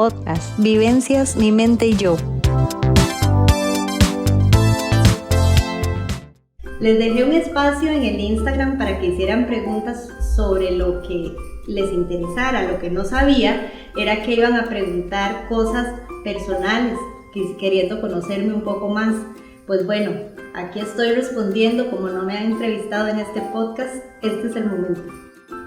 podcast Vivencias, mi mente y yo. Les dejé un espacio en el Instagram para que hicieran preguntas sobre lo que les interesara. Lo que no sabía era que iban a preguntar cosas personales, queriendo conocerme un poco más. Pues bueno, aquí estoy respondiendo. Como no me han entrevistado en este podcast, este es el momento.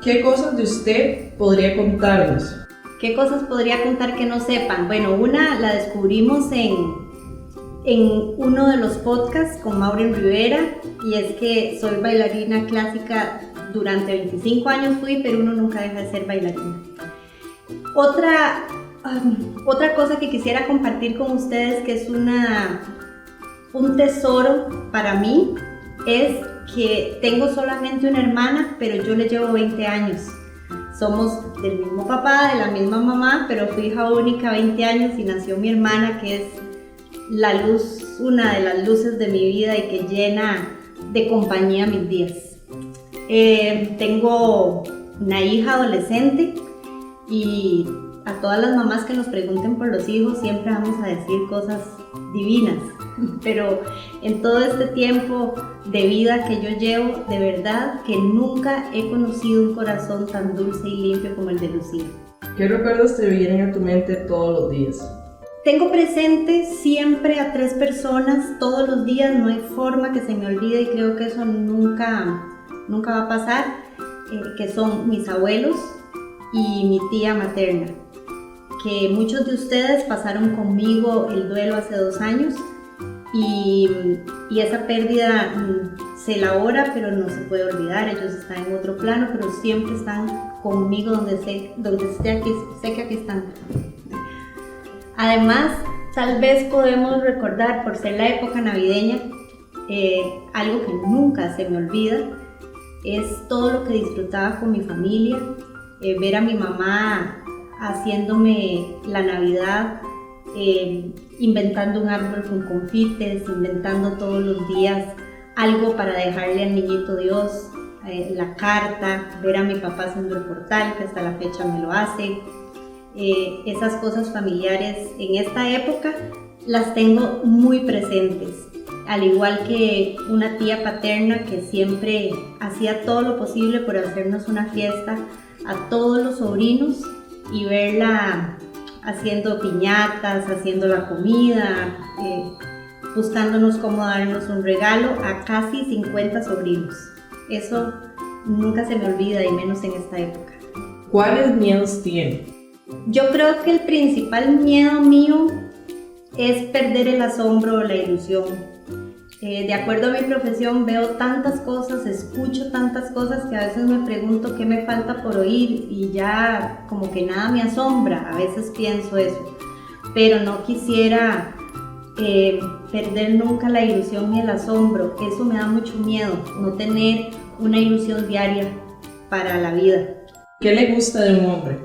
¿Qué cosas de usted podría contarnos? ¿Qué cosas podría contar que no sepan? Bueno, una la descubrimos en uno de los podcasts con Maureen Rivera, y es que soy bailarina clásica. Durante 25 años fui, pero uno nunca deja de ser bailarina. Otra cosa que quisiera compartir con ustedes, que es un tesoro para mí, es que tengo solamente una hermana, pero yo le llevo 20 años. Somos del mismo papá, de la misma mamá, pero fui hija única 20 años y nació mi hermana, que es la luz, una de las luces de mi vida y que llena de compañía mis días. Tengo una hija adolescente, y a todas las mamás que nos pregunten por los hijos siempre vamos a decir cosas divinas, pero en todo este tiempo de vida que yo llevo, de verdad que nunca he conocido un corazón tan dulce y limpio como el de Lucía. ¿Qué recuerdos te vienen a tu mente todos los días? Tengo presente siempre a 3 personas todos los días, no hay forma que se me olvide, y creo que eso nunca va a pasar, que son mis abuelos y mi tía materna, que muchos de ustedes pasaron conmigo el duelo hace 2 años, y esa pérdida se elabora, pero no se puede olvidar. Ellos están en otro plano, pero siempre están conmigo donde esté aquí, sé que aquí están. Además, tal vez podemos recordar, por ser la época navideña, algo que nunca se me olvida, es todo lo que disfrutaba con mi familia, ver a mi mamá haciéndome la Navidad, inventando un árbol con confites, inventando todos los días algo para dejarle al niñito Dios, la carta, ver a mi papá haciendo el portal, que hasta la fecha me lo hace. Esas cosas familiares en esta época las tengo muy presentes, al igual que una tía paterna que siempre hacía todo lo posible por hacernos una fiesta a todos los sobrinos, y verla haciendo piñatas, haciendo la comida, buscándonos cómo darnos un regalo a casi 50 sobrinos. Eso nunca se me olvida, y menos en esta época. ¿Cuáles miedos tiene? Yo creo que el principal miedo mío es perder el asombro o la ilusión. De acuerdo a mi profesión, veo tantas cosas, escucho tantas cosas, que a veces me pregunto qué me falta por oír, y ya como que nada me asombra. A veces pienso eso, pero no quisiera perder nunca la ilusión ni el asombro. Eso me da mucho miedo, no tener una ilusión diaria para la vida. ¿Qué le gusta de un hombre?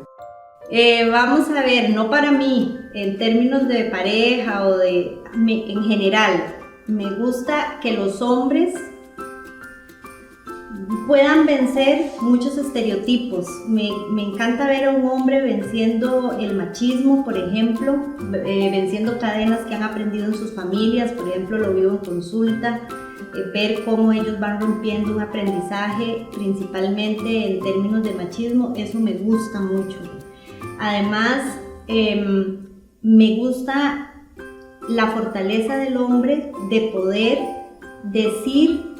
Vamos a ver, no para mí, en términos de pareja o en general. Me gusta que los hombres puedan vencer muchos estereotipos. Me encanta ver a un hombre venciendo el machismo, por ejemplo, venciendo cadenas que han aprendido en sus familias. Por ejemplo, lo vivo en consulta, ver cómo ellos van rompiendo un aprendizaje, principalmente en términos de machismo. Eso me gusta mucho. Además, me gusta la fortaleza del hombre de poder decir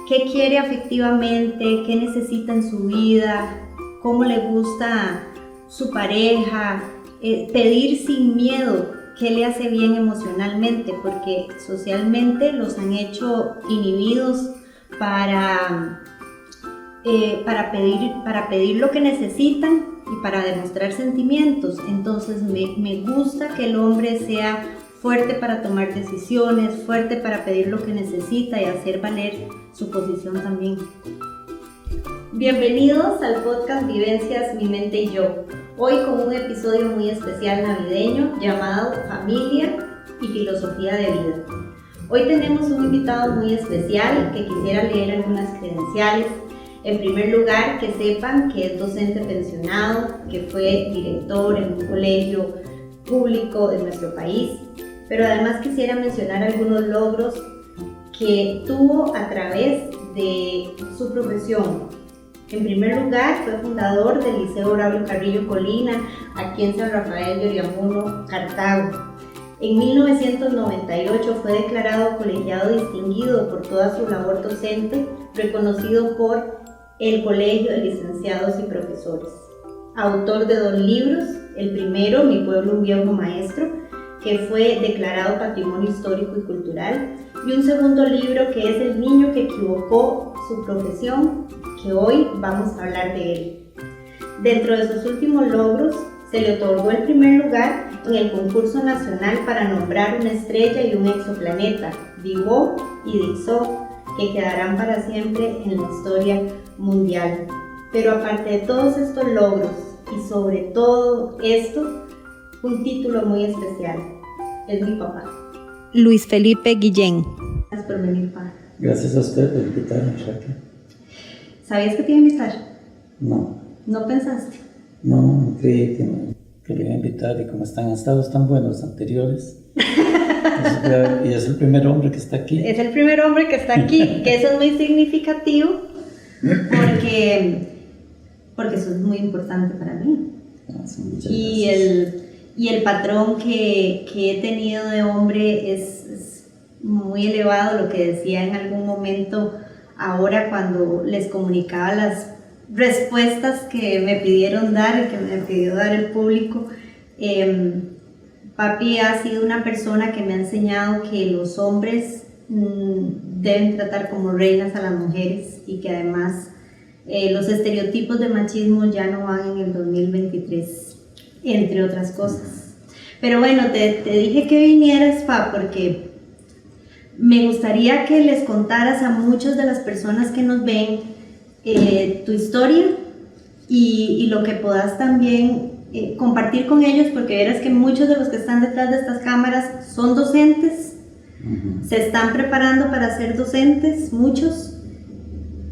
qué quiere afectivamente, qué necesita en su vida, cómo le gusta su pareja, pedir sin miedo qué le hace bien emocionalmente, porque socialmente los han hecho inhibidos para pedir lo que necesitan y para demostrar sentimientos. Entonces me gusta que el hombre sea fuerte para tomar decisiones, fuerte para pedir lo que necesita y hacer valer su posición también. Bienvenidos al podcast Vivencias, mi mente y yo. Hoy con un episodio muy especial navideño llamado Familia y Filosofía de Vida. Hoy tenemos un invitado muy especial que quisiera leer algunas credenciales. En primer lugar, que sepan que es docente pensionado, que fue director en un colegio público de nuestro país, pero además quisiera mencionar algunos logros que tuvo a través de su profesión. En primer lugar, fue fundador del Liceo Braulio Carrillo Colina, aquí en San Rafael de Oriamuno, Cartago. En 1998 fue declarado colegiado distinguido por toda su labor docente, reconocido por el Colegio de Licenciados y Profesores. Autor de 2 libros, el primero, Mi pueblo, un viejo maestro, que fue declarado Patrimonio Histórico y Cultural, y un segundo libro que es El niño que equivocó su profesión, que hoy vamos a hablar de él. Dentro de sus últimos logros, se le otorgó el primer lugar en el concurso nacional para nombrar una estrella y un exoplaneta, Vivo y Dixó, que quedarán para siempre en la historia mundial. Pero aparte de todos estos logros y sobre todo esto, un título muy especial, es mi papá. Luis Felipe Guillén. Gracias por venir, papá. Gracias a usted por invitarme, Raquel. ¿Sabías que te iba a invitar? No. ¿No pensaste? No creí que le iba a invitar, y como han estado tan buenos los anteriores. Y es el primer hombre que está aquí. Es el primer hombre que está aquí, que eso es muy significativo porque eso es muy importante para mí. Y el patrón que he tenido de hombre es muy elevado, lo que decía en algún momento ahora cuando les comunicaba las respuestas que me pidieron dar y que me pidió dar el público. Papi ha sido una persona que me ha enseñado que los hombres deben tratar como reinas a las mujeres y que además los estereotipos de machismo ya no van en el 2023, entre otras cosas. Pero bueno, te dije que vinieras, Pa, porque me gustaría que les contaras a muchas de las personas que nos ven tu historia y lo que puedas también compartir con ellos, porque verás que muchos de los que están detrás de estas cámaras son docentes, se están preparando para ser docentes, muchos,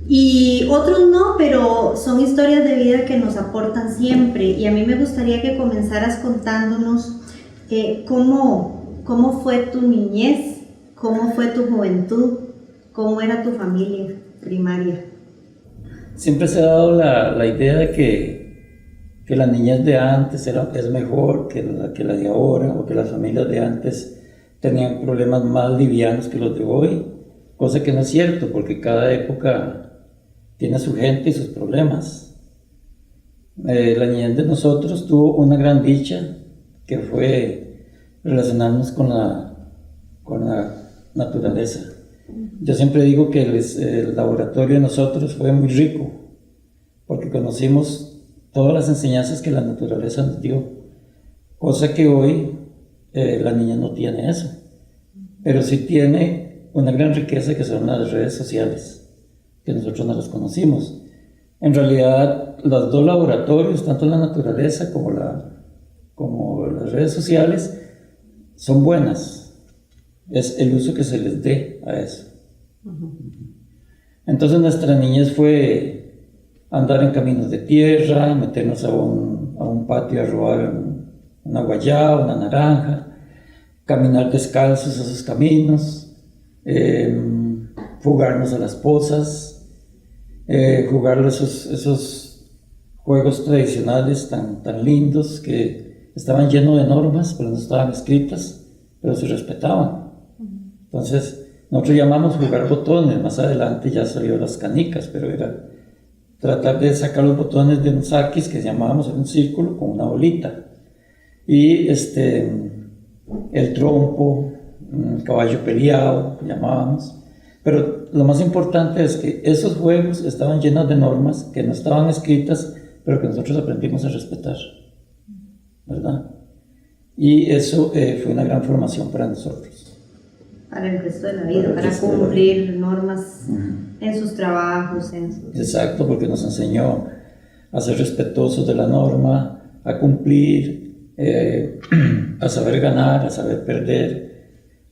y otros no, pero son historias de vida que nos aportan siempre. Y a mí me gustaría que comenzaras contándonos cómo fue tu niñez, cómo fue tu juventud, cómo era tu familia primaria. Siempre se ha dado la idea de que la niñez de antes es mejor que la de ahora, o que las familias de antes tenían problemas más livianos que los de hoy, cosa que no es cierto, porque cada época tiene su gente y sus problemas. La niñez de nosotros tuvo una gran dicha, que fue relacionarnos con la naturaleza. Yo siempre digo que el laboratorio de nosotros fue muy rico, porque conocimos todas las enseñanzas que la naturaleza nos dio, cosa que hoy la niña no tiene eso, pero sí tiene una gran riqueza, que son las redes sociales, que nosotros no las conocimos. En realidad, los dos laboratorios, tanto la naturaleza como las redes sociales, son buenas. Es el uso que se les dé a eso. Entonces nuestra niñez fue andar en caminos de tierra, meternos a un patio a robar una guayaba, una naranja, caminar descalzos a esos caminos, fugarnos a las pozas, jugar esos juegos tradicionales tan lindos, que estaban llenos de normas, pero no estaban escritas, pero se respetaban. Entonces nosotros llamamos jugar botones. Más adelante ya salió las canicas, pero era tratar de sacar los botones de un saquis que llamábamos en un círculo con una bolita, y el trompo, caballo peleado, llamábamos. Pero lo más importante es que esos juegos estaban llenos de normas que no estaban escritas, pero que nosotros aprendimos a respetar, ¿verdad? Y eso fue una gran formación para nosotros. Para el resto de la vida, para cumplir normas en sus trabajos. Exacto, porque nos enseñó a ser respetuosos de la norma, a cumplir, a saber ganar, a saber perder,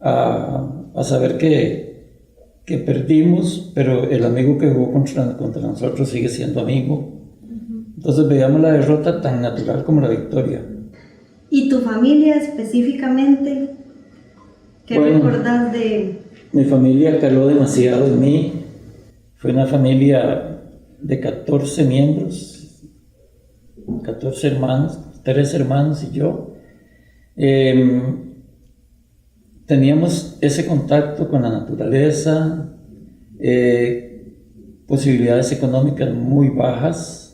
a saber que que perdimos, pero el amigo que jugó contra nosotros sigue siendo amigo. Entonces veíamos la derrota tan natural como la victoria. ¿Y tu familia específicamente? ¿Qué recordás de...? Mi familia caló demasiado en mí. Fue una familia de 14 miembros, 14 hermanos, 3 hermanos y yo. Teníamos ese contacto con la naturaleza, posibilidades económicas muy bajas.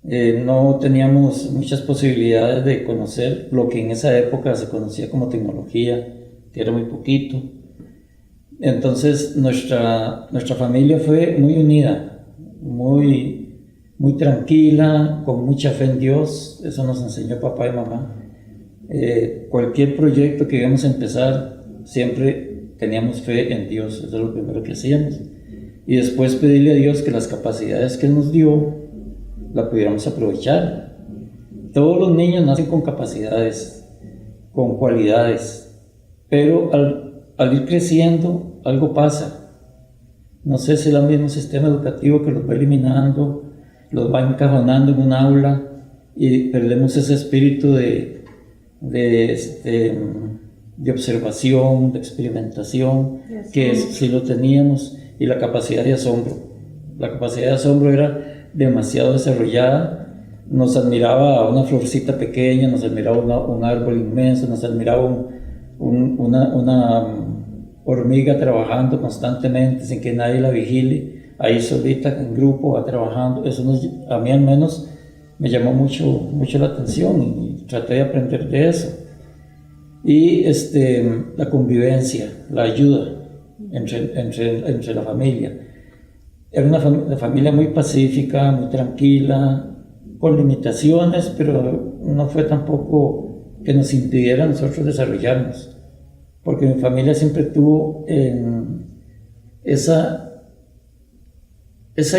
No teníamos muchas posibilidades de conocer lo que en esa época se conocía como tecnología, que era muy poquito. Entonces nuestra familia fue muy unida, muy tranquila, con mucha fe en Dios. Eso nos enseñó papá y mamá. Cualquier proyecto que íbamos a empezar, siempre teníamos fe en Dios. Eso es lo primero que hacíamos. Y después pedirle a Dios que las capacidades que Él nos dio, la pudiéramos aprovechar. Todos los niños nacen con capacidades, con cualidades, pero al ir creciendo, algo pasa. No sé si es el mismo sistema educativo que los va eliminando, los va encajonando en un aula y perdemos ese espíritu de observación, de experimentación, que sí lo teníamos, y la capacidad de asombro. La capacidad de asombro era demasiado desarrollada. Nos admiraba una florcita pequeña, nos admiraba un árbol inmenso, nos admiraba una hormiga trabajando constantemente sin que nadie la vigile, ahí solita en grupo va trabajando. Eso a mí al menos me llamó mucho la atención y traté de aprender de eso. Y la convivencia, la ayuda entre la familia. Era una familia muy pacífica, muy tranquila, con limitaciones, pero no fue tampoco que nos impidiera a nosotros desarrollarnos, porque mi familia siempre tuvo esa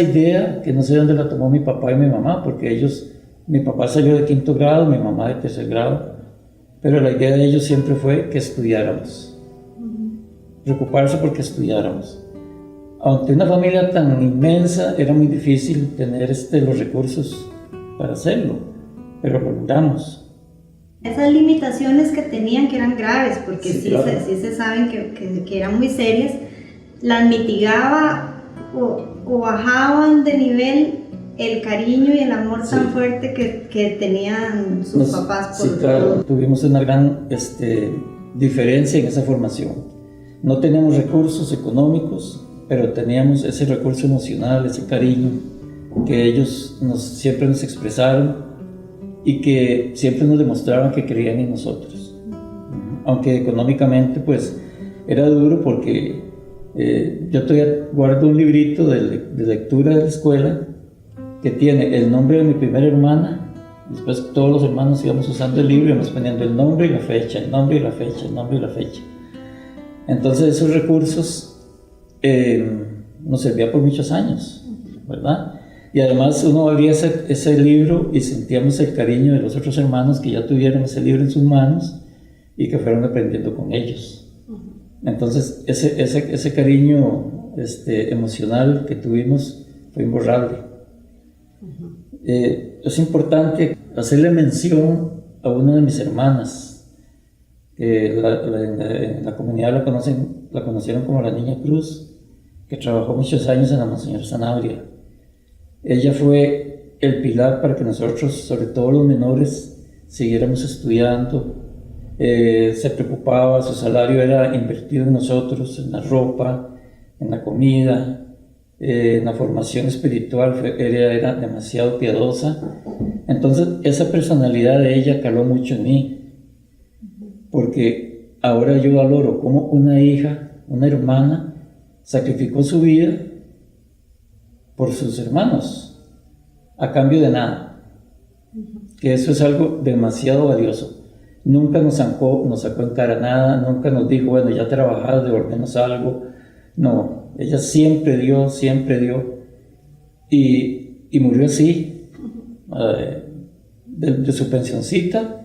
idea, que no sé dónde la tomó mi papá y mi mamá, porque mi papá salió de 5º grado, mi mamá de 3er grado, pero la idea de ellos siempre fue que estudiáramos, preocuparse porque estudiáramos. Aunque una familia tan inmensa, era muy difícil tener los recursos para hacerlo, pero lo logramos. Esas limitaciones que tenían, que eran graves, porque sí, claro. sí se saben que eran muy serias, las mitigaba o bajaban de nivel el cariño y el amor tan fuerte que tenían sus papás por claro, tuvimos una gran diferencia en esa formación. No teníamos recursos económicos, pero teníamos ese recurso emocional, ese cariño que ellos siempre nos expresaron y que siempre nos demostraban que creían en nosotros. Aunque económicamente pues era duro, porque yo todavía guardo un librito de lectura de la escuela que tiene el nombre de mi primera hermana. Después todos los hermanos íbamos usando el libro y íbamos poniendo el nombre y la fecha, el nombre y la fecha, el nombre y la fecha. Entonces esos recursos nos servía por muchos años, ¿verdad? Y además uno abría ese libro y sentíamos el cariño de los otros hermanos que ya tuvieron ese libro en sus manos y que fueron aprendiendo con ellos. Entonces ese cariño emocional que tuvimos fue imborrable. Es importante hacerle mención a una de mis hermanas, que en la comunidad la conocieron como la Niña Cruz, que trabajó muchos años en la Monseñor Sanabria. Ella fue el pilar para que nosotros, sobre todo los menores, siguiéramos estudiando. Se preocupaba, su salario era invertido en nosotros, en la ropa, en la comida, en la formación espiritual. Era demasiado piadosa. Entonces esa personalidad de ella caló mucho en mí, porque ahora yo valoro cómo una hija, una hermana, sacrificó su vida por sus hermanos a cambio de nada, que eso es algo demasiado valioso. Nunca nos sacó en cara nada, nunca nos dijo, bueno, ya trabajás, devolvernos algo. No, ella siempre dio y murió así, de su pensioncita,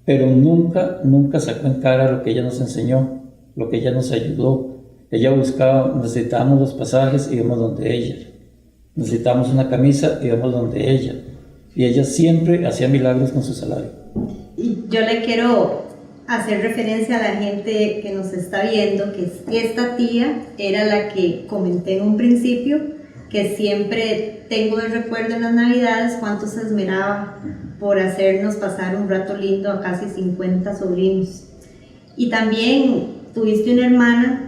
pero nunca sacó en cara lo que ella nos enseñó, lo que ella nos ayudó, Ella buscaba, necesitábamos los pasajes, íbamos donde ella. Necesitábamos una camisa, íbamos donde ella. Y ella siempre hacía milagros con su salario. Y yo le quiero hacer referencia a la gente que nos está viendo, que esta tía era la que comenté en un principio, que siempre tengo de recuerdo en las Navidades cuánto se esmeraba por hacernos pasar un rato lindo a casi 50 sobrinos. Y también tuviste una hermana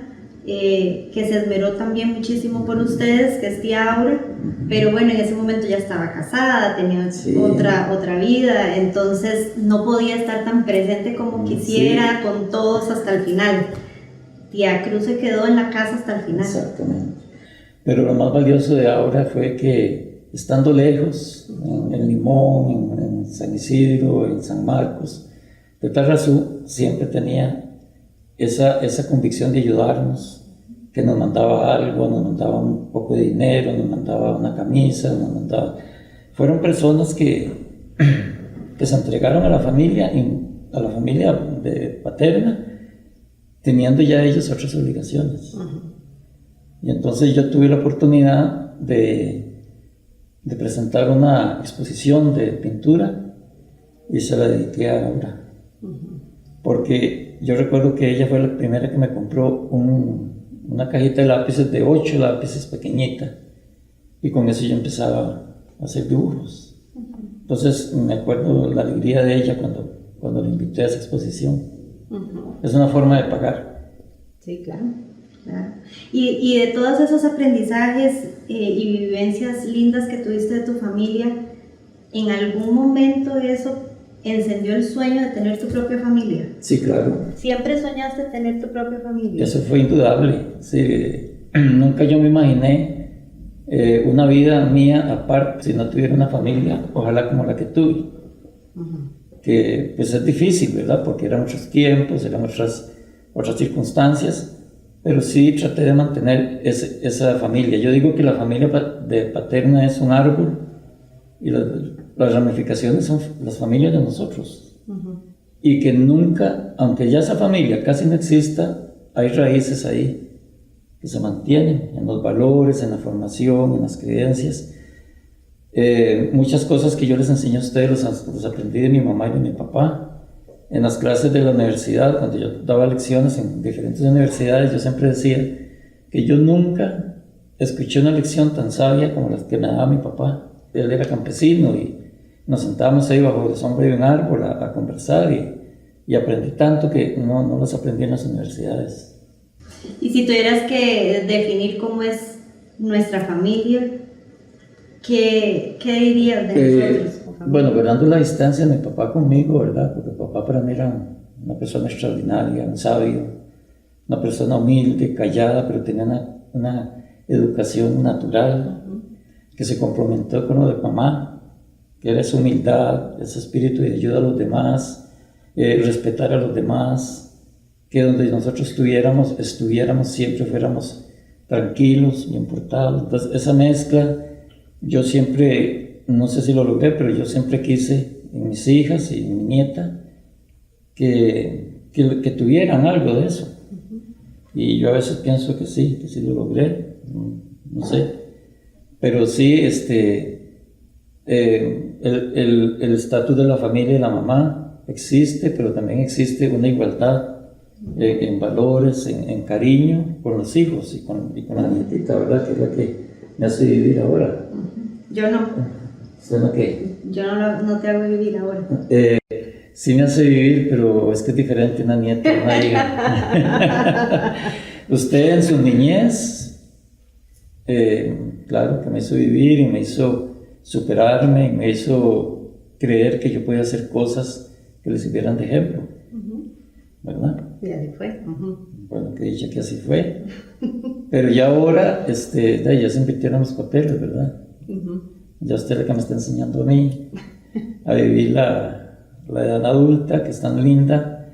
que se esmeró también muchísimo por ustedes, que es tía Aura, pero bueno, en ese momento ya estaba casada, tenía otra vida, entonces no podía estar tan presente como quisiera con todos hasta el final. Tía Cruz se quedó en la casa hasta el final. Exactamente. Pero lo más valioso de Aura fue que, estando lejos, en Limón, en San Isidro, en San Marcos, de Tarrazú, siempre tenía esa convicción de ayudarnos, que nos mandaba algo, nos mandaba un poco de dinero, nos mandaba una camisa, nos mandaba... Fueron personas que se entregaron a la familia paterna, teniendo ya ellos otras obligaciones. Y entonces yo tuve la oportunidad de presentar una exposición de pintura y se la dediqué a Aura. Porque yo recuerdo que ella fue la primera que me compró una cajita de lápices de 8 lápices pequeñita, y con eso yo empezaba a hacer dibujos. Entonces me acuerdo la alegría de ella cuando la invité a esa exposición. Es una forma de pagar. Sí, claro. Y de todos esos aprendizajes y vivencias lindas que tuviste de tu familia, ¿en algún momento eso encendió el sueño de tener tu propia familia? Sí, claro. ¿Siempre soñaste tener tu propia familia? Eso fue indudable. Sí. Nunca yo me imaginé una vida mía aparte si no tuviera una familia, ojalá como la que tuve. Que pues es difícil, ¿verdad? Porque eran otros tiempos, eran otras circunstancias, pero sí traté de mantener esa familia. Yo digo que la familia paterna es un árbol y las ramificaciones son las familias de nosotros. Y que nunca, aunque ya esa familia casi no exista, hay raíces ahí que se mantienen en los valores, en la formación, en las creencias. Muchas cosas que yo les enseño a ustedes los aprendí de mi mamá y de mi papá. En las clases de la universidad, cuando yo daba lecciones en diferentes universidades, yo siempre decía que yo nunca escuché una lección tan sabia como la que me daba mi papá. Él era campesino y nos sentábamos ahí bajo la sombra de un árbol a conversar, y aprendí tanto que no los aprendí en las universidades. Y si tuvieras que definir cómo es nuestra familia, ¿qué dirías de nosotros? Bueno, guardando la distancia de mi papá conmigo, ¿verdad? Porque papá para mí era una persona extraordinaria, un sabio, una persona humilde, callada, pero tenía una educación natural, que se complementó con lo de mamá, que era esa humildad, ese espíritu de ayuda a los demás, respetar a los demás, que donde nosotros estuviéramos siempre fuéramos tranquilos, bien portados. Entonces esa mezcla, yo siempre, no sé si lo logré, pero yo siempre quise en mis hijas y en mi nieta que tuvieran algo de eso. Y yo a veces pienso que sí lo logré, no sé. Pero sí, el estatus de la familia y la mamá existe, pero también existe una igualdad en valores, en cariño con los hijos y con la nietita, ¿verdad? Que es la que me hace vivir ahora. Yo no. ¿Suena qué? Yo no te hago vivir ahora. Sí me hace vivir, pero es que es diferente una nieta y una hija. Usted en su niñez, claro que me hizo vivir y me hizo superarme y me hizo creer que yo podía hacer cosas que le sirvieran de ejemplo, ¿verdad? Y así fue. Bueno, que dicha que así fue. Pero ya ahora, ya se invirtieron los papeles, ¿verdad? Ya usted es la que me está enseñando a mí a vivir la edad adulta, que es tan linda,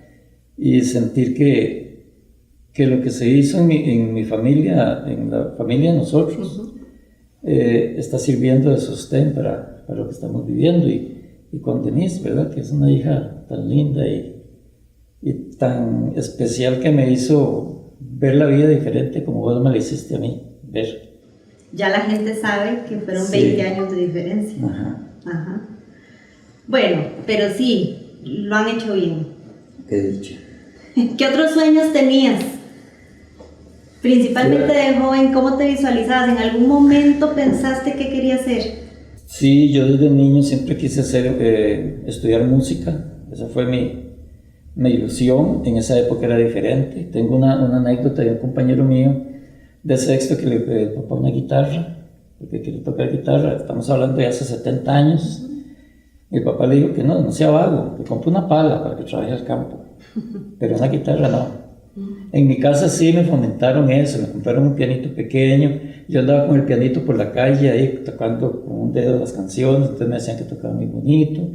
y sentir que lo que se hizo en mi familia, en la familia de nosotros, está sirviendo de sostén para lo que estamos viviendo. Y con Denise, ¿verdad? Que es una hija tan linda y tan especial, que me hizo ver la vida diferente como vos me la hiciste a mí ver. Ya la gente sabe que fueron Sí. 20 años de diferencia. Ajá. Ajá. Bueno, pero sí, lo han hecho bien. Qué dicha. ¿Qué otros sueños tenías? Principalmente de joven, ¿cómo te visualizabas? ¿En algún momento pensaste qué querías ser? Sí, yo desde niño siempre quise estudiar música. Esa fue mi ilusión. En esa época era diferente. Tengo una anécdota de un compañero mío de sexto que le pidió al papá una guitarra, porque quería tocar guitarra. Estamos hablando de hace 70 años. Y el papá le dijo que no sea vago, que compre una pala para que trabaje al campo. Pero una guitarra no. En mi casa sí me fomentaron eso, me compraron un pianito pequeño, yo andaba con el pianito por la calle ahí tocando con un dedo las canciones, entonces me decían que tocaba muy bonito,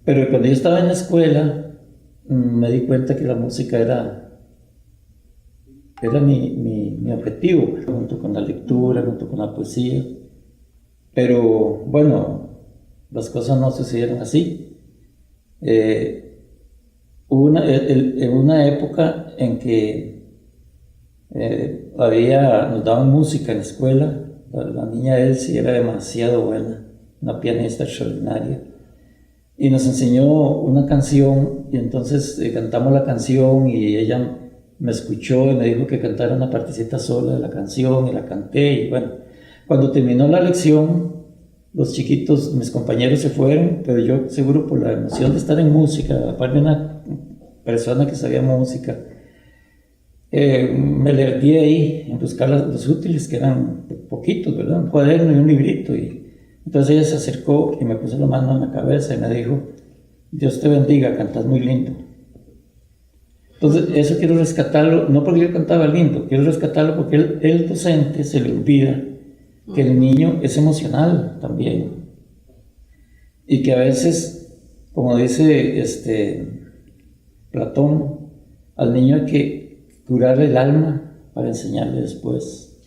pero cuando yo estaba en la escuela me di cuenta que la música era mi objetivo, junto con la lectura, junto con la poesía, pero bueno, las cosas no sucedieron así. Hubo una época en que nos daban música en la escuela. La niña Elsie era demasiado buena, una pianista extraordinaria. Y nos enseñó una canción, y entonces cantamos la canción, y ella me escuchó y me dijo que cantara una partecita sola de la canción, y la canté. Y bueno, cuando terminó la lección, los chiquitos, mis compañeros se fueron, pero yo, seguro por la emoción de estar en música, aparte de una persona que sabía música, me perdí ahí en buscar los útiles, que eran poquitos, ¿verdad? Un cuaderno y un librito. Y entonces ella se acercó y me puso la mano en la cabeza y me dijo: Dios te bendiga, cantas muy lindo. Entonces eso quiero rescatarlo, no porque yo cantaba lindo, quiero rescatarlo porque el docente se le olvida que el niño es emocional también, y que a veces, como dice Platón, al niño hay que curarle el alma para enseñarle después,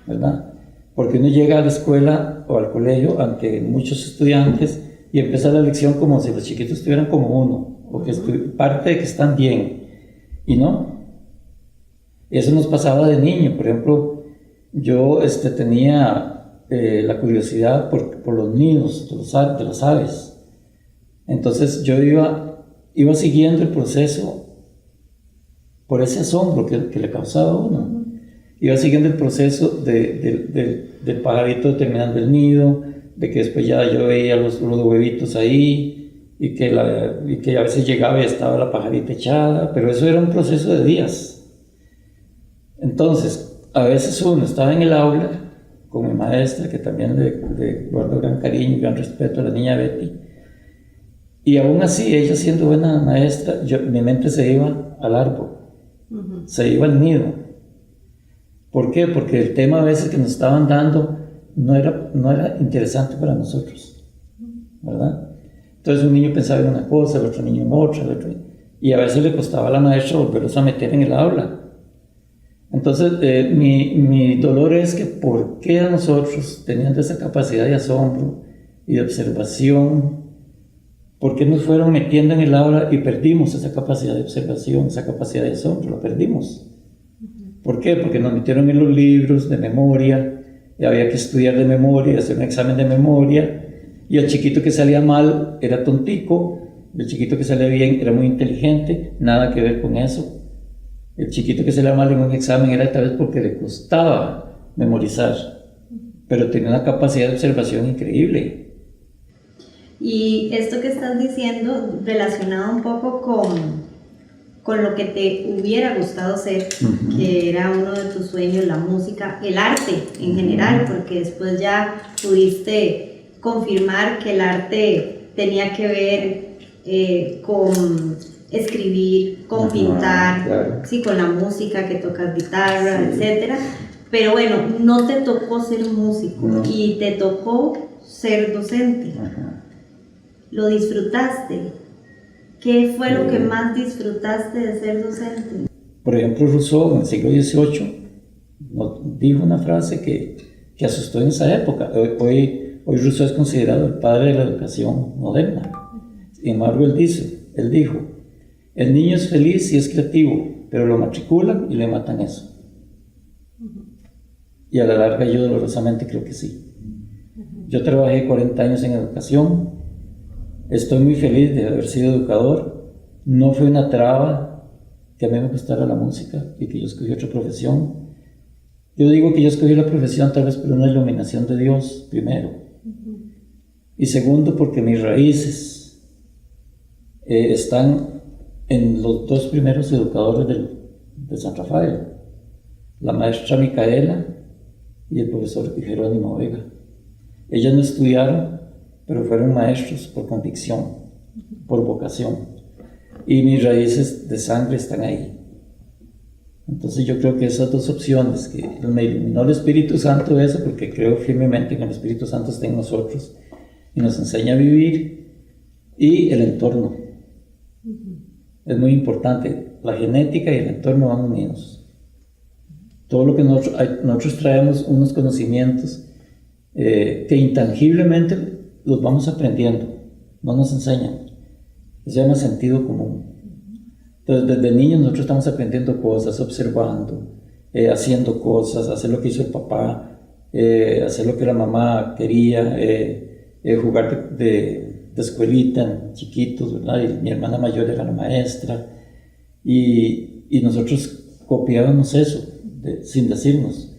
¿verdad? Porque uno llega a la escuela o al colegio ante muchos estudiantes y empieza la lección como si los chiquitos estuvieran como uno, o que parte de que están bien, y no. Eso nos pasaba de niño. Por ejemplo, yo tenía la curiosidad por los nidos de las aves. Entonces yo iba siguiendo el proceso por ese asombro que le causaba a uno. Iba siguiendo el proceso del pajarito terminando el nido, de que después ya yo veía los huevitos ahí, y que a veces llegaba y estaba la pajarita echada, pero eso era un proceso de días. Entonces, a veces uno estaba en el aula con mi maestra, que también le guardo gran cariño y gran respeto a la niña Betty, y aún así, ella siendo buena maestra, mi mente se iba al árbol, se iba al nido. ¿Por qué? Porque el tema a veces que nos estaban dando no era interesante para nosotros, ¿verdad? Entonces un niño pensaba en una cosa, el otro niño en otra, y a veces le costaba a la maestra volverlos a meter en el aula. Entonces mi dolor es que por qué a nosotros, teniendo esa capacidad de asombro y de observación, por qué nos fueron metiendo en el aula y perdimos esa capacidad de observación, esa capacidad de asombro, lo perdimos. ¿Por qué? Porque nos metieron en los libros de memoria, y había que estudiar de memoria, hacer un examen de memoria, y el chiquito que salía mal era tontico, el chiquito que salía bien era muy inteligente, nada que ver con eso. El chiquito que salía mal en un examen era tal vez porque le costaba memorizar, pero tenía una capacidad de observación increíble. Y esto que estás diciendo, relacionado un poco con lo que te hubiera gustado ser, que era uno de tus sueños, la música, el arte en general, porque después ya pudiste confirmar que el arte tenía que ver con escribir, con pintar, claro. Sí, con la música, que tocas guitarra, Sí. etcétera. Pero bueno, no te tocó ser músico, No. y te tocó ser docente. Ajá. ¿Lo disfrutaste? ¿Qué fue lo que más disfrutaste de ser docente? Por ejemplo, Rousseau en el siglo XVIII nos dijo una frase que asustó en esa época. Hoy Rousseau es considerado el padre de la educación moderna. Sin embargo, él dijo: El niño es feliz y es creativo, pero lo matriculan y le matan eso. Y a la larga yo dolorosamente creo que sí. Yo trabajé 40 años en educación, estoy muy feliz de haber sido educador, no fue una traba que a mí me gustara la música y que yo escogí otra profesión. Yo digo que yo escogí la profesión tal vez por una iluminación de Dios, primero. Y segundo, porque mis raíces están en los dos primeros educadores de San Rafael, la maestra Micaela y el profesor Jerónimo Vega. Ellos no estudiaron, pero fueron maestros por convicción, por vocación. Y mis raíces de sangre están ahí. Entonces yo creo que esas dos opciones, que me iluminó el Espíritu Santo eso, porque creo firmemente que el Espíritu Santo está en nosotros y nos enseña a vivir, y el entorno. Es muy importante. La genética y el entorno van unidos. Todo lo que nosotros traemos, unos conocimientos que intangiblemente los vamos aprendiendo, no nos enseñan. Se llama sentido común. Entonces, desde niños nosotros estamos aprendiendo cosas, observando, haciendo cosas, hacer lo que hizo el papá, hacer lo que la mamá quería, jugar de escuelita, chiquitos, ¿verdad? Y mi hermana mayor era la maestra, y nosotros copiábamos eso, sin decirnos.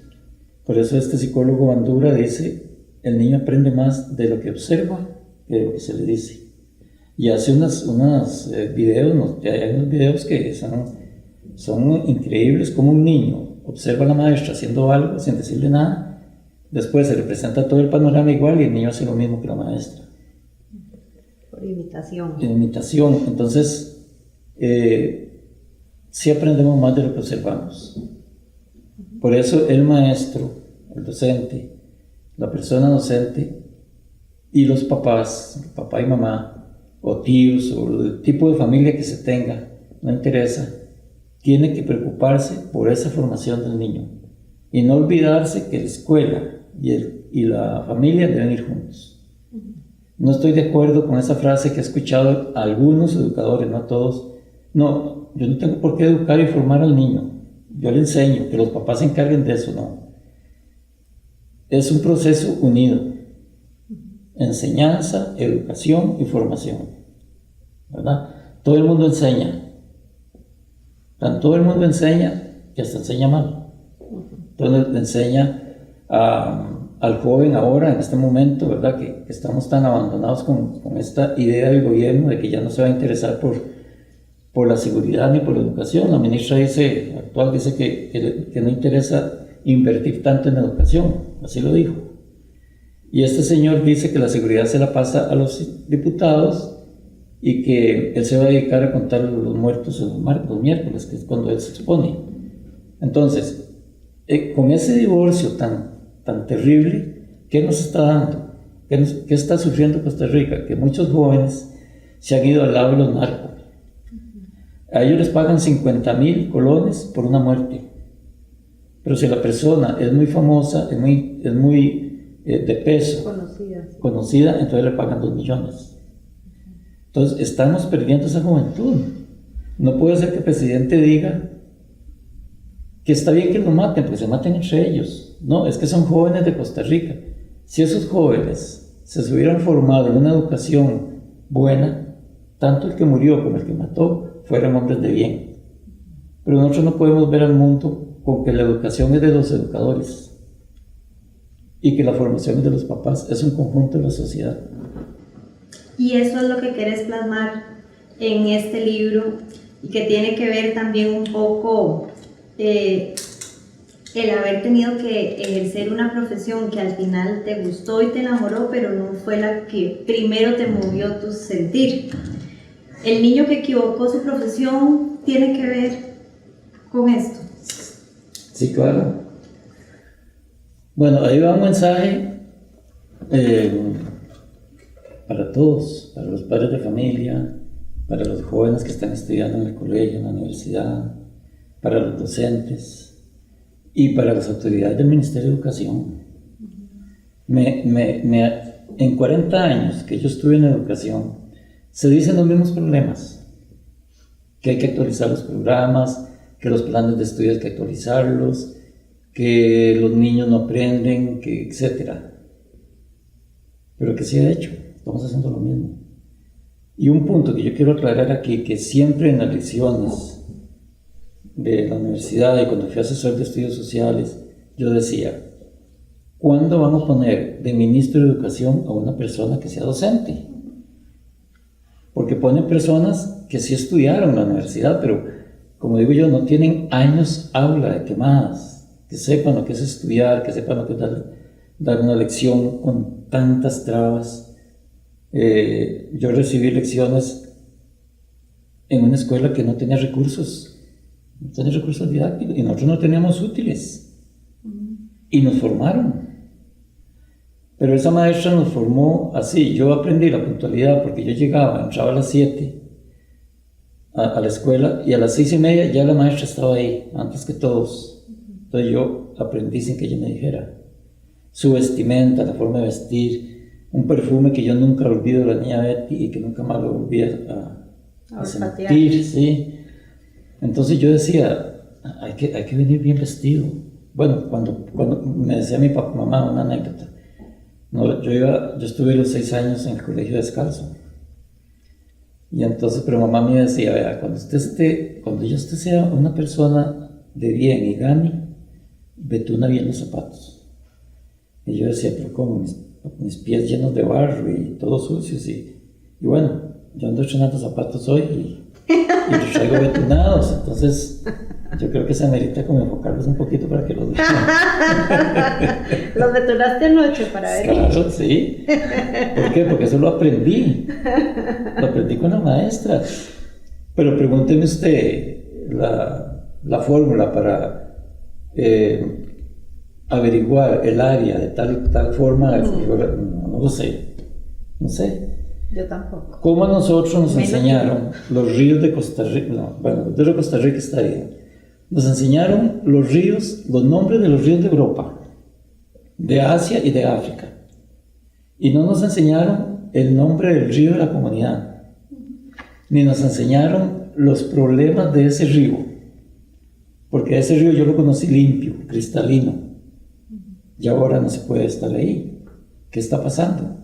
Por eso este psicólogo Bandura dice, el niño aprende más de lo que observa que de lo que se le dice. Y hace unos videos, hay unos videos que son increíbles, como un niño observa a la maestra haciendo algo sin decirle nada, después se le presenta todo el panorama igual y el niño hace lo mismo que la maestra. Por imitación. En imitación. Entonces, sí aprendemos más de lo que observamos. Por eso el maestro, el docente, la persona docente y los papás, papá y mamá, o tíos, o el tipo de familia que se tenga, no interesa, tiene que preocuparse por esa formación del niño y no olvidarse que la escuela y la familia deben ir juntos. No estoy de acuerdo con esa frase que he escuchado a algunos educadores, no a todos. No, yo no tengo por qué educar y formar al niño. Yo le enseño, que los papás se encarguen de eso, no. Es un proceso unido. Enseñanza, educación y formación. ¿Verdad? Todo el mundo enseña. Todo el mundo enseña que hasta enseña mal. Entonces le enseña al joven ahora, en este momento, ¿verdad? Que estamos tan abandonados con esta idea del gobierno de que ya no se va a interesar por la seguridad ni por la educación. La ministra actual dice que no interesa invertir tanto en educación, así lo dijo. Y este señor dice que la seguridad se la pasa a los diputados y que él se va a dedicar a contar los muertos los miércoles, que es cuando él se expone. Entonces, con ese divorcio tan terrible, ¿qué nos está dando? ¿Qué está sufriendo Costa Rica? Que muchos jóvenes se han ido al lado de los narcos. A ellos les pagan 50,000 colones por una muerte. Pero si la persona es muy famosa, es muy de peso, conocida, entonces le pagan 2 millones. Entonces estamos perdiendo esa juventud. No puede ser que el presidente diga que está bien que lo maten, porque se maten entre ellos. No, es que son jóvenes de Costa Rica. Si esos jóvenes se hubieran formado en una educación buena, tanto el que murió como el que mató fueran hombres de bien. Pero nosotros no podemos ver al mundo con que la educación es de los educadores y que la formación es de los papás. Es un conjunto de la sociedad. Y eso es lo que quieres plasmar en este libro, y que tiene que ver también un poco el haber tenido que ejercer una profesión que al final te gustó y te enamoró, pero no fue la que primero te movió tu sentir. El niño que equivocó su profesión tiene que ver con esto. Sí, claro. Bueno, ahí va un mensaje para todos, para los padres de familia, para los jóvenes que están estudiando en el colegio, en la universidad, para los docentes y para las autoridades del Ministerio de Educación. En 40 años que yo estuve en educación, se dicen los mismos problemas. que hay que actualizar los programas, que los planes de estudio hay que actualizarlos, que los niños no aprenden, que etc. Pero que se ha hecho, estamos haciendo lo mismo. Y un punto que yo quiero aclarar aquí, que siempre en las lecciones de la universidad y cuando fui asesor de estudios sociales, yo decía, ¿cuándo van a poner de ministro de educación a una persona que sea docente? Porque ponen personas que sí estudiaron en la universidad, pero como digo yo, no tienen años aula de quemadas, que sepan lo que es estudiar, que sepan lo que es dar una lección con tantas trabas. Yo recibí lecciones en una escuela que no tenía recursos didácticos, y nosotros no teníamos útiles, y nos formaron. Pero esa maestra nos formó así. Yo aprendí la puntualidad porque yo entraba a las 7 a la escuela, y a las 6:30 ya la maestra estaba ahí, antes que todos. Entonces yo aprendí sin que ella me dijera. Su vestimenta, la forma de vestir, un perfume que yo nunca olvido de la niña Betty y que nunca más lo volví a sentir, ¿sí? Entonces yo decía, hay que venir bien vestido. Bueno, cuando me decía mi mamá una anécdota, yo estuve los 6 años en el colegio descalzo. Y entonces, pero mamá me decía, vea, cuando ya usted sea una persona de bien y gane, betuna bien los zapatos. Y yo decía, pero ¿cómo? Mis pies llenos de barro y todos sucios. Y bueno, yo ando estrenando zapatos hoy y los traigo betunados. Entonces, yo creo que se amerita como enfocarlos un poquito para que los vean. ¿Los betunaste anoche para ver? Claro, sí. ¿Por qué? Porque eso lo aprendí. Lo aprendí con la maestra. Pero pregúnteme usted la fórmula para averiguar el área de tal forma. No lo sé. No sé. Yo tampoco. ¿Cómo a nosotros nos enseñaron los ríos de Costa Rica? No, bueno, de Costa Rica está bien. Nos enseñaron los nombres de los ríos de Europa, de Asia y de África. Y no nos enseñaron el nombre del río de la comunidad, ni nos enseñaron los problemas de ese río, porque ese río yo lo conocí limpio, cristalino, y ahora no se puede estar ahí. ¿Qué está pasando?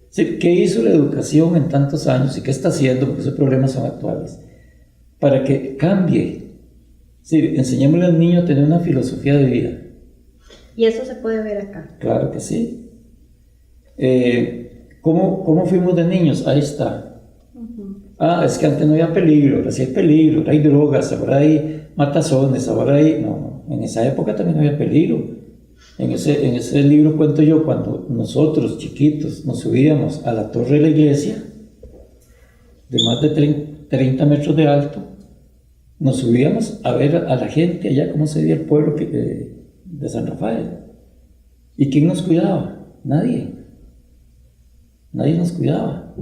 ¿Sí? ¿Qué hizo la educación en tantos años y qué está haciendo? Porque esos problemas son actuales, para que cambie. Sí, enseñémosle al niño a tener una filosofía de vida. ¿Y eso se puede ver acá? Claro que sí. ¿Cómo fuimos de niños? Ahí está. Es que antes no había peligro, ahora sí hay peligro, ahora hay drogas, ahora hay matazones, ahora hay... No, en esa época también no había peligro. En ese libro cuento yo, cuando nosotros, chiquitos, nos subíamos a la torre de la iglesia, de más de 30 metros de alto, nos subíamos a ver a la gente allá cómo se veía el pueblo de San Rafael. ¿Y quién nos cuidaba? Nadie. Nadie nos cuidaba.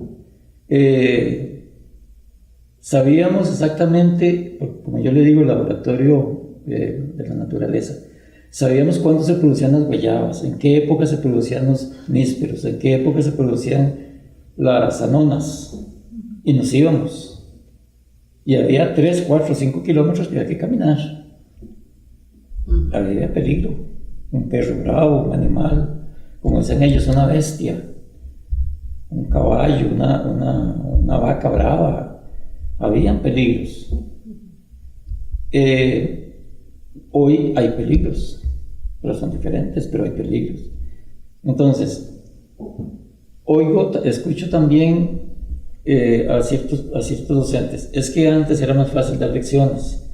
Sabíamos exactamente, como yo le digo, el laboratorio de la naturaleza, sabíamos cuándo se producían las guayabas, en qué época se producían los nísperos, en qué época se producían las anonas, y nos íbamos. Y había 3, 4, 5 kilómetros que había que caminar. Había peligro. Un perro bravo, un animal, como dicen ellos, una bestia. Un caballo, una vaca brava. Habían peligros. Hoy hay peligros, pero son diferentes, pero hay peligros. Entonces, escucho también a ciertos docentes, es que antes era más fácil dar lecciones,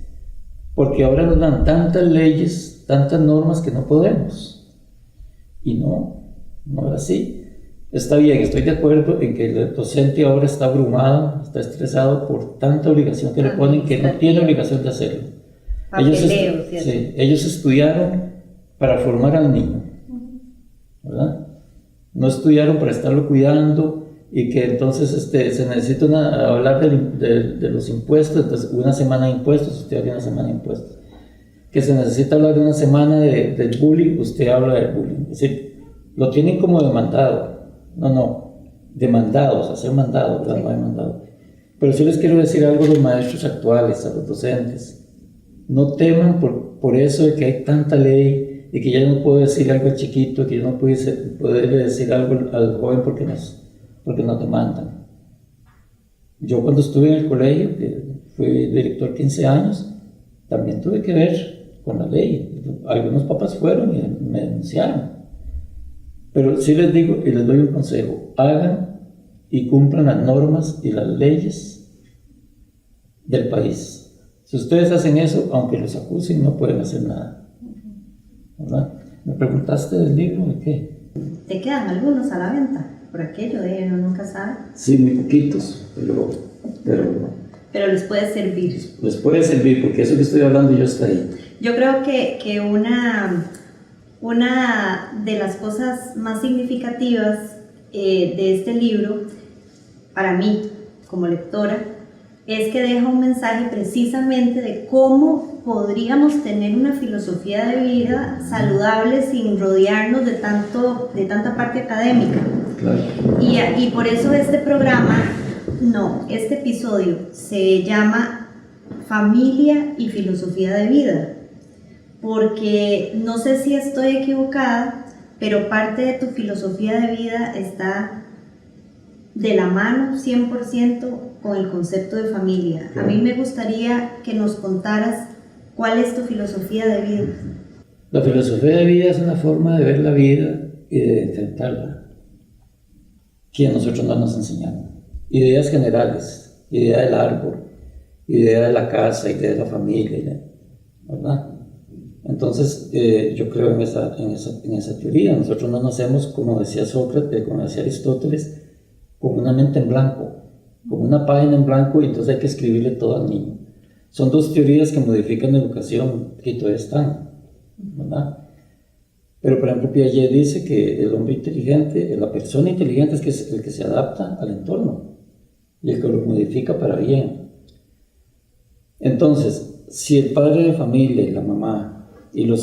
porque ahora nos dan tantas leyes, tantas normas que no podemos. Y no es así. Está bien, estoy de acuerdo en que el docente ahora está abrumado, está estresado por tanta obligación que le ponen que no tiene obligación de hacerlo. Ellos estudiaron para formar al niño, ¿verdad? No estudiaron para estarlo cuidando y que entonces se necesita hablar de los impuestos, entonces una semana de impuestos, usted habla de una semana de impuestos. Que se necesita hablar de una semana del bullying, usted habla del bullying. Es decir, lo tienen como demandado. No, demandados, hacer mandado, ¿verdad? No demandado. Pero sí les quiero decir algo a los maestros actuales, a los docentes. No teman por eso de que hay tanta ley y que ya no puedo decir algo al chiquito, que yo no puedo poderle decir algo al joven porque nos demandan. Yo cuando estuve en el colegio, que fui director 15 años, también tuve que ver con la ley. Algunos papás fueron y me denunciaron. Pero sí les digo y les doy un consejo: hagan y cumplan las normas y las leyes del país. Si ustedes hacen eso, aunque los acusen, no pueden hacer nada, ¿verdad? ¿Me preguntaste del libro de qué? ¿Te quedan algunos a la venta? Por aquello de uno nunca sabe. Sí, muy poquitos, pero les puede servir. Les puede servir, porque eso que estoy hablando yo está ahí. Yo creo que una de las cosas más significativas de este libro, para mí como lectora, es que deja un mensaje precisamente de cómo podríamos tener una filosofía de vida saludable sin rodearnos de tanta parte académica. Claro. Y por eso este episodio se llama Familia y Filosofía de Vida, porque no sé si estoy equivocada, pero parte de tu filosofía de vida está de la mano 100% con el concepto de familia. A mí me gustaría que nos contaras cuál es tu filosofía de vida. La filosofía de vida es una forma de ver la vida y de enfrentarla, que a nosotros no nos enseñaron. Ideas generales, idea del árbol, idea de la casa, idea de la familia, ¿verdad? Entonces, yo creo en esa teoría. Nosotros no nacemos, como decía Sócrates, como decía Aristóteles, con una mente en blanco, con una página en blanco, y entonces hay que escribirle todo al niño. Son dos teorías que modifican la educación que todavía están, ¿verdad? Pero, por ejemplo, Piaget dice que el hombre inteligente, la persona inteligente es el que se adapta al entorno y el que lo modifica para bien. Entonces, si el padre de familia y la mamá y la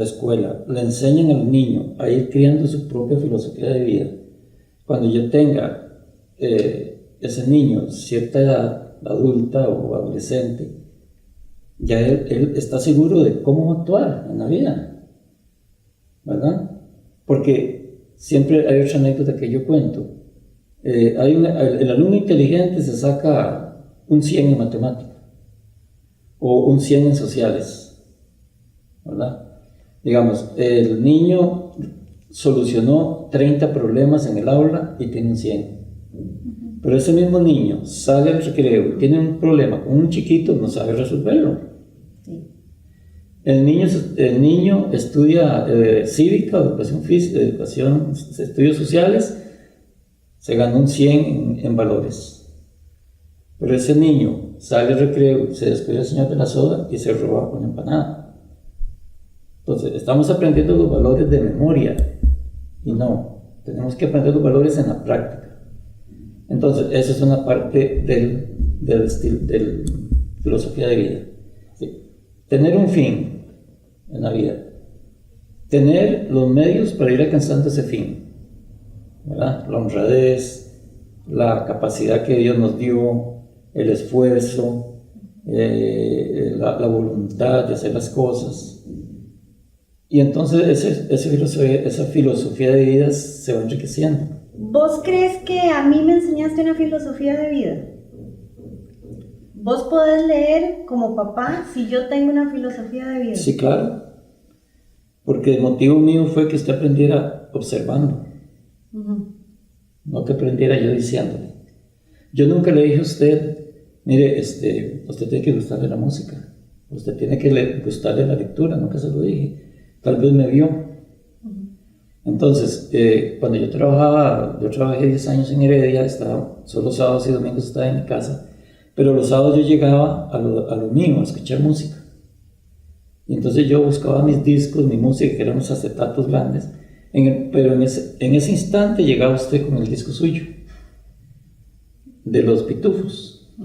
escuela le enseñan al niño a ir criando su propia filosofía de vida, cuando yo tenga ese niño cierta edad, adulta o adolescente, ya él está seguro de cómo actuar en la vida, ¿verdad? Porque siempre hay otra anécdota que yo cuento. El alumno inteligente se saca un 100 en matemática o un 100 en sociales, ¿verdad? Digamos, el niño solucionó 30 problemas en el aula y tiene un 100. Pero ese mismo niño sale al recreo y tiene un problema con un chiquito, no sabe resolverlo. Sí. El niño estudia cívica, educación física, estudios sociales, se ganó un 100 en valores. Pero ese niño sale al recreo, se descuida el señor de la soda y se roba una empanada. Entonces, estamos aprendiendo los valores de memoria y no, tenemos que aprender los valores en la práctica. Entonces, esa es una parte del filosofía de vida. ¿Sí? Tener un fin en la vida, tener los medios para ir alcanzando ese fin, ¿verdad? La honradez, la capacidad que Dios nos dio, el esfuerzo, la voluntad de hacer las cosas. Y entonces esa filosofía de vida se va enriqueciendo. ¿Vos crees que a mí me enseñaste una filosofía de vida? ¿Vos podés leer como papá si yo tengo una filosofía de vida? Sí, claro. Porque el motivo mío fue que usted aprendiera observando. No que aprendiera yo diciéndole. Yo nunca le dije a usted, mire, usted tiene que gustarle la música, usted tiene que gustarle la lectura, nunca se lo dije. Tal vez me vio. Entonces, cuando yo trabajé 10 años en Heredia, solo sábados y domingos estaba en mi casa, pero los sábados yo llegaba a lo mío, a escuchar música. Y entonces yo buscaba mis discos, mi música, que eran unos acetatos grandes, pero en ese instante llegaba usted con el disco suyo, de los Pitufos.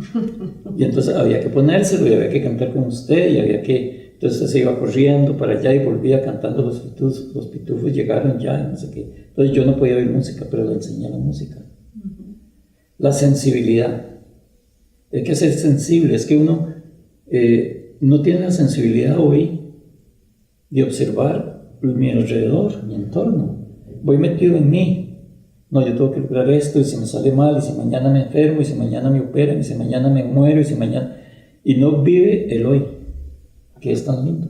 Y entonces había que ponérselo y había que cantar con usted y entonces se iba corriendo para allá y volvía cantando los pitufos llegaron ya y no sé qué. Entonces yo no podía oír música, pero le enseñé la música. La sensibilidad. hay que ser sensible, es que uno no tiene la sensibilidad hoy de observar mi alrededor, mi entorno. Voy metido en mí. No, yo tengo que lograr esto, y si me sale mal, y si mañana me enfermo, y si mañana me operan, y si mañana me muero, y si mañana... Y no vive el hoy, que es tan lindo.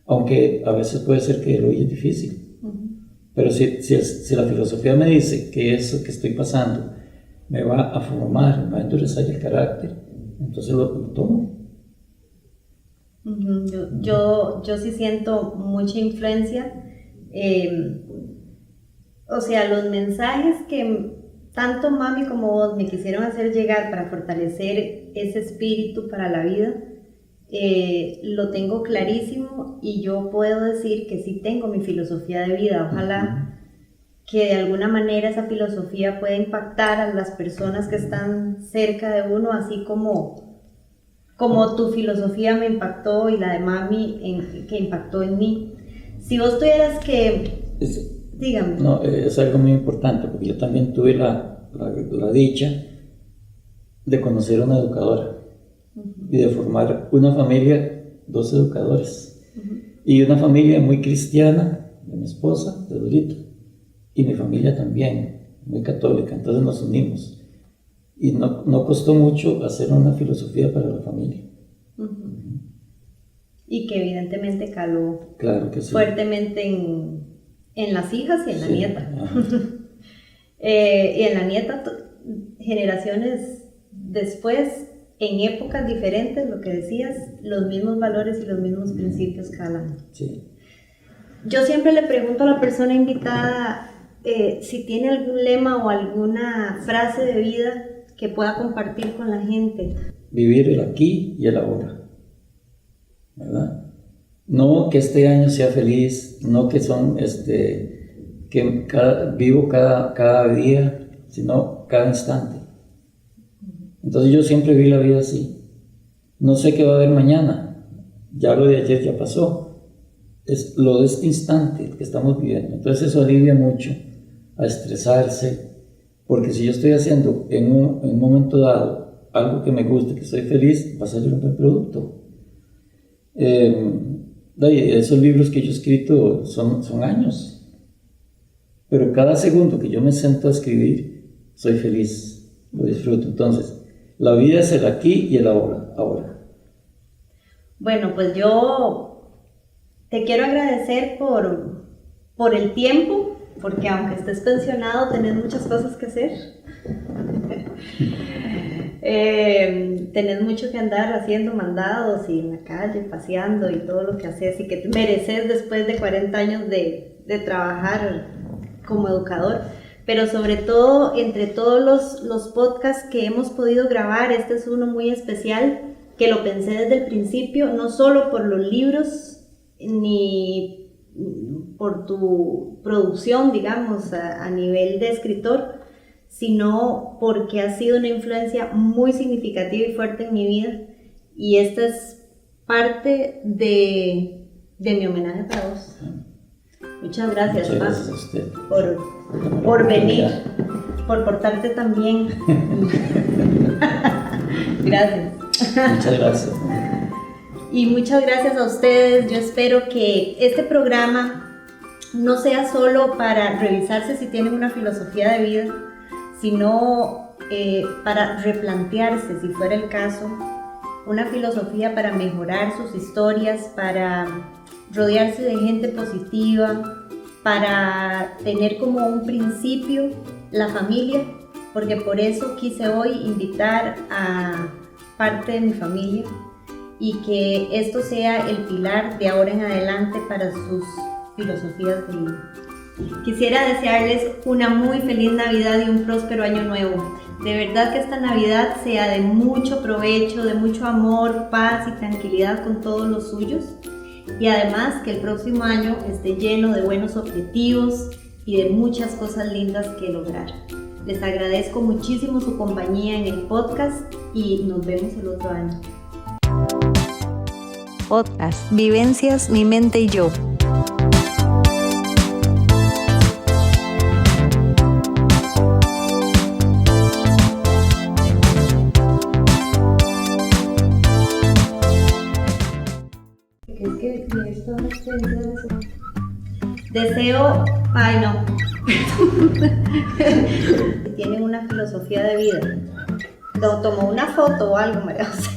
Aunque a veces puede ser que el hoy es difícil. Pero si la filosofía me dice que eso que estoy pasando me va a formar, me va a endurecer el carácter, entonces lo tomo. Yo sí siento mucha influencia. O sea, los mensajes que tanto mami como vos me quisieron hacer llegar para fortalecer ese espíritu para la vida, lo tengo clarísimo, y yo puedo decir que sí tengo mi filosofía de vida. Ojalá que de alguna manera esa filosofía pueda impactar a las personas que están cerca de uno, así como tu filosofía me impactó y la de mami que impactó en mí. Si vos tuvieras que... Dígame. No, es algo muy importante, porque yo también tuve la dicha de conocer a una educadora y de formar una familia, 2 educadores, y una familia muy cristiana, de mi esposa, de Dorita, y mi familia también, muy católica. Entonces nos unimos, y no costó mucho hacer una filosofía para la familia. Y que evidentemente caló, claro que sí, fuertemente en las hijas y en la nieta. Y en la nieta, generaciones después, en épocas diferentes, lo que decías, los mismos valores y los mismos principios calan. Sí. Yo siempre le pregunto a la persona invitada si tiene algún lema o alguna frase de vida que pueda compartir con la gente. Vivir el aquí y el ahora, ¿verdad? No que este año sea feliz, no que vivo cada día, sino cada instante. Entonces yo siempre vi la vida así. No sé qué va a haber mañana, ya lo de ayer ya pasó. Es lo de este instante que estamos viviendo. Entonces eso alivia mucho a estresarse, porque si yo estoy haciendo en un momento dado algo que me guste, que soy feliz, va a salir un buen producto. Esos libros que yo he escrito son años, pero cada segundo que yo me siento a escribir, soy feliz, lo disfruto. Entonces, la vida es el aquí y el ahora. Bueno, pues yo te quiero agradecer por el tiempo, porque aunque estés pensionado, tenés muchas cosas que hacer. Tenés mucho que andar haciendo mandados y en la calle, paseando y todo lo que haces, y que te mereces después de 40 años de trabajar como educador. Pero sobre todo, entre todos los podcasts que hemos podido grabar, este es uno muy especial, que lo pensé desde el principio, no solo por los libros, ni por tu producción, digamos, a nivel de escritor, sino porque ha sido una influencia muy significativa y fuerte en mi vida, y esta es parte de mi homenaje para vos. Muchas gracias, Muchas gracias a usted por venir, por portarte tan bien. Gracias. Muchas gracias. Y muchas gracias a ustedes. Yo espero que este programa no sea solo para revisarse si tienen una filosofía de vida, sino para replantearse, si fuera el caso, una filosofía para mejorar sus historias, para rodearse de gente positiva, para tener como un principio la familia, porque por eso quise hoy invitar a parte de mi familia, y que esto sea el pilar de ahora en adelante para sus filosofías de vida. Quisiera desearles una muy feliz Navidad y un próspero año nuevo. De verdad que esta Navidad sea de mucho provecho, de mucho amor, paz y tranquilidad con todos los suyos. Y además que el próximo año esté lleno de buenos objetivos y de muchas cosas lindas que lograr. Les agradezco muchísimo su compañía en el podcast y nos vemos el otro año. Podcast Vivencias, mi mente y yo. toda la experiencia de eso. Deseo, ay no, tienen una filosofía de vida. Lo tomó una foto o algo, María José.